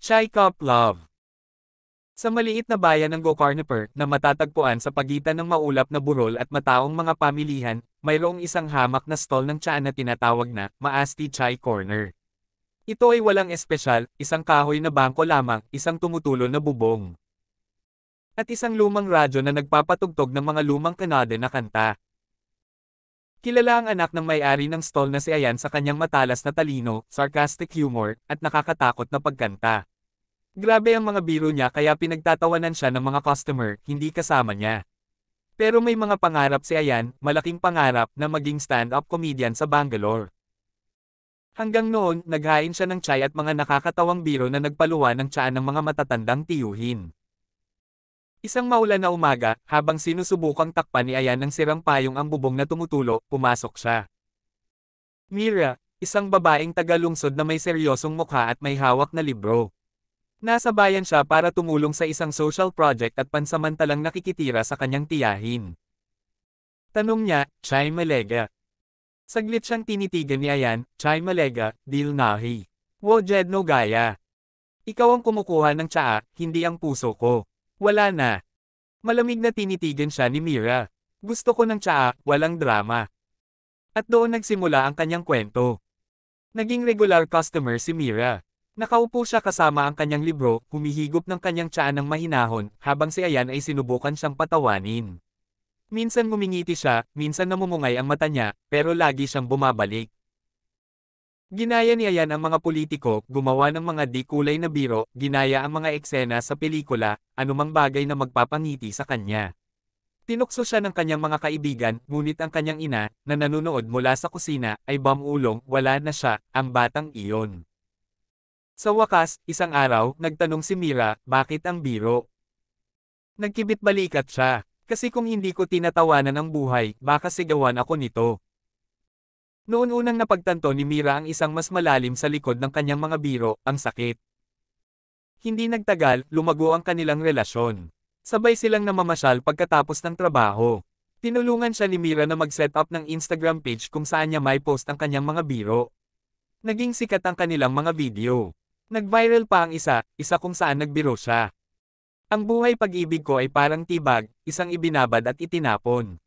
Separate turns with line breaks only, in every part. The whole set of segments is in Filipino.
Chai Cup Love. Sa maliit na bayan ng Gokarnaper na matatagpuan sa pagitan ng maulap na burol at mataong mga pamilihan, mayroong isang hamak na stall ng tsaa na tinatawag na Maasti Chai Corner. Ito ay walang espesyal, isang kahoy na bangko lamang, isang tumutulo na bubong. At isang lumang radyo na nagpapatugtog ng mga lumang kanade na kanta. Kilala ang anak ng may-ari ng stall na si Ayan sa kanyang matalas na talino, sarcastic humor, at nakakatakot na pagkanta. Grabe ang mga biro niya kaya pinagtatawanan siya ng mga customer, hindi kasama niya. Pero may mga pangarap si Ayan, malaking pangarap na maging stand-up comedian sa Bangalore. Hanggang noon, naghain siya ng chai at mga nakakatawang biro na nagpaluwa ng tsaa ng mga matatandang tiyuhin. Isang maulan na umaga, habang sinusubukang takpan ni Ayan ng sirang payong ang bubong na tumutulo, pumasok siya. Mira, isang babaeng tagalungsod na may seryosong mukha at may hawak na libro. Nasa bayan siya para tumulong sa isang social project at pansamantalang nakikitira sa kanyang tiyahin. Tanong niya, Chai Malega. Saglit siyang tinitigan ni Ayan, Chai Malega, Dil Nahi. Wo Jedno Gaya. Ikaw ang kumukuha ng tsaa, hindi ang puso ko. Wala na. Malamig na tinitigan siya ni Mira. Gusto ko ng tsaa, walang drama. At doon nagsimula ang kanyang kwento. Naging regular customer si Mira. Nakaupo siya kasama ang kanyang libro, humihigop ng kanyang tsaa ng mahinahon, habang si Ayan ay sinubukan siyang patawanin. Minsan ngumingiti siya, minsan namumungay ang mata niya, pero lagi siyang bumabalik. Ginaya ni Ayan ang mga politiko, gumawa ng mga di-kulay na biro, ginaya ang mga eksena sa pelikula, anumang bagay na magpapangiti sa kanya. Tinukso siya ng kanyang mga kaibigan, ngunit ang kanyang ina, na nanonood mula sa kusina, ay bamulong, wala na siya, ang batang iyon. Sa wakas, isang araw, nagtanong si Mira, bakit ang biro? Nagkibit balikat siya, kasi kung hindi ko tinatawanan ang buhay, baka sigawan ako nito. Noon unang napagtanto ni Mira ang isang mas malalim sa likod ng kanyang mga biro, ang sakit. Hindi nagtagal, lumago ang kanilang relasyon. Sabay silang namamasyal pagkatapos ng trabaho. Tinulungan siya ni Mira na mag-set up ng Instagram page kung saan niya may post ang kanyang mga biro. Naging sikat ang kanilang mga video. Nag-viral pa ang isa kung saan nagbiro siya. Ang buhay pag-ibig ko ay parang tibag, isang ibinabad at itinapon.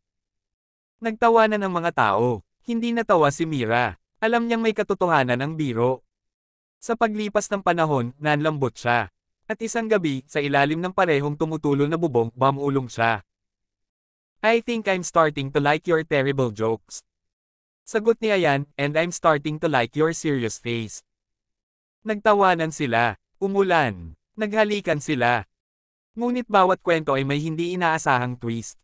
Nagtawanan ang mga tao. Hindi natawa si Mira. Alam niyang may katotohanan ang biro. Sa paglipas ng panahon, nanlambot siya. At isang gabi, sa ilalim ng parehong tumutulo na bubong, bamulong siya. I think I'm starting to like your terrible jokes. Sagot ni Ayan, and I'm starting to like your serious face. Nagtawanan sila. Umulan. Naghalikan sila. Ngunit bawat kwento ay may hindi inaasahang twist.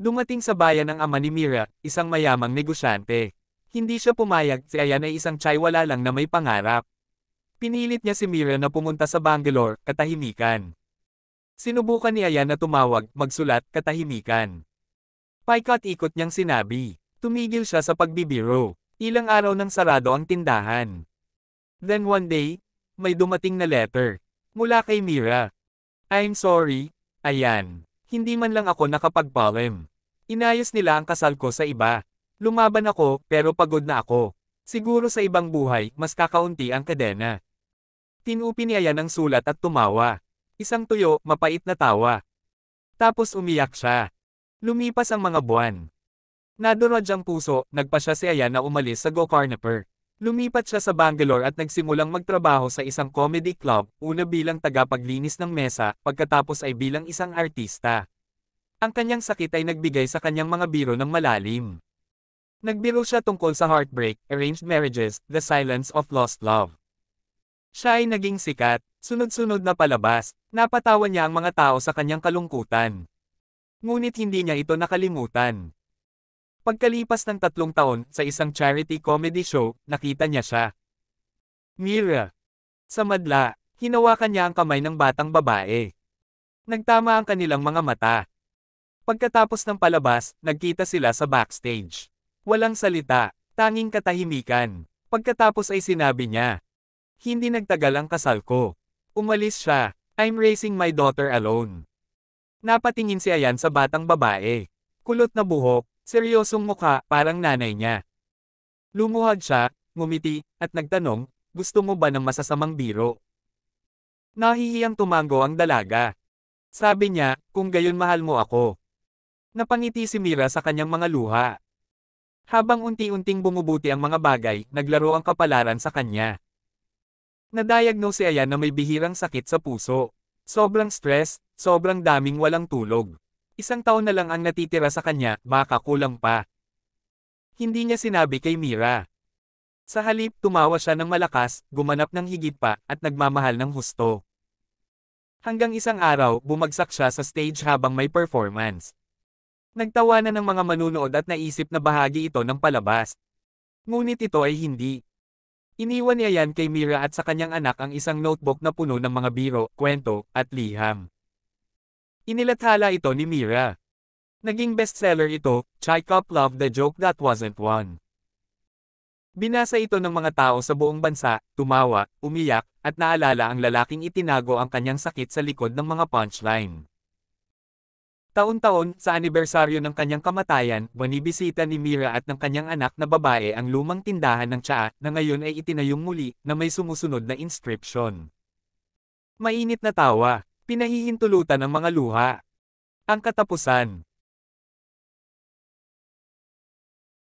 Dumating sa bayan ang ama ni Mira, isang mayamang negosyante. Hindi siya pumayag, si Ayan ay isang tiyay wala lang na may pangarap. Pinilit niya si Mira na pumunta sa Bangalore, katahimikan. Sinubukan ni Ayan na tumawag, magsulat, katahimikan. Paikot-ikot niyang sinabi. Tumigil siya sa pagbibiro. Ilang araw nang sarado ang tindahan. Then one day, may dumating na letter. Mula kay Mira. I'm sorry, Ayan. Hindi man lang ako nakapag-poem. Inayos nila ang kasal ko sa iba. Lumaban ako, pero pagod na ako. Siguro sa ibang buhay, mas kakaunti ang kadena. Tinupi ni Ayan ang sulat at tumawa. Isang tuyo, mapait na tawa. Tapos umiyak siya. Lumipas ang mga buwan. Nadurog ang puso, nagpasya si Ayan na umalis sa Gokarnaper. Lumipat siya sa Bangalore at nagsimulang magtrabaho sa isang comedy club, una bilang tagapaglinis ng mesa, pagkatapos ay bilang isang artista. Ang kanyang sakit ay nagbigay sa kanyang mga biro ng malalim. Nagbiro siya tungkol sa heartbreak, arranged marriages, the silence of lost love. Siya ay naging sikat, sunod-sunod na palabas, napatawa niya ang mga tao sa kanyang kalungkutan. Ngunit hindi niya ito nakalimutan. Pagkalipas ng 3 taon, sa isang charity comedy show, nakita niya siya. Mira. Sa madla, hinawakan niya ang kamay ng batang babae. Nagtama ang kanilang mga mata. Pagkatapos ng palabas, nagkita sila sa backstage. Walang salita, tanging katahimikan. Pagkatapos ay sinabi niya, hindi nagtagal ang kasal ko. Umalis siya. I'm raising my daughter alone. Napatingin si Ayan sa batang babae. Kulot na buhok. Seryosong mukha, parang nanay niya. Lumuhad siya, ngumiti, at nagtanong, gusto mo ba ng masasamang biro? Nahihiyang tumango ang dalaga. Sabi niya, kung gayon mahal mo ako. Napangiti si Mira sa kanyang mga luha. Habang unti-unting bumubuti ang mga bagay, naglaro ang kapalaran sa kanya. Nadiagnose si Ayan na may bihirang sakit sa puso. Sobrang stress, sobrang daming walang tulog. 1 taon na lang ang natitira sa kanya, baka kulang pa. Hindi niya sinabi kay Mira. Sa halip, tumawa siya ng malakas, gumanap ng higit pa, at nagmamahal ng husto. Hanggang isang araw, bumagsak siya sa stage habang may performance. Nagtawanan ng mga manunood at naisip na bahagi ito ng palabas. Ngunit ito ay hindi. Iniwan niya yan kay Mira at sa kanyang anak ang isang notebook na puno ng mga biro, kwento, at liham. Inilathala ito ni Mira. Naging bestseller ito, Chekhov Loved the Joke That Wasn't One. Binasa ito ng mga tao sa buong bansa, tumawa, umiyak, at naalala ang lalaking itinago ang kanyang sakit sa likod ng mga punchline. Taon-taon, sa anibersaryo ng kanyang kamatayan, binibisita ni Mira at ng kanyang anak na babae ang lumang tindahan ng tsaa na ngayon ay itinayong muli na may sumusunod na inscription. Mainit na tawa, pinahihintulutan ng mga luha. Ang katapusan.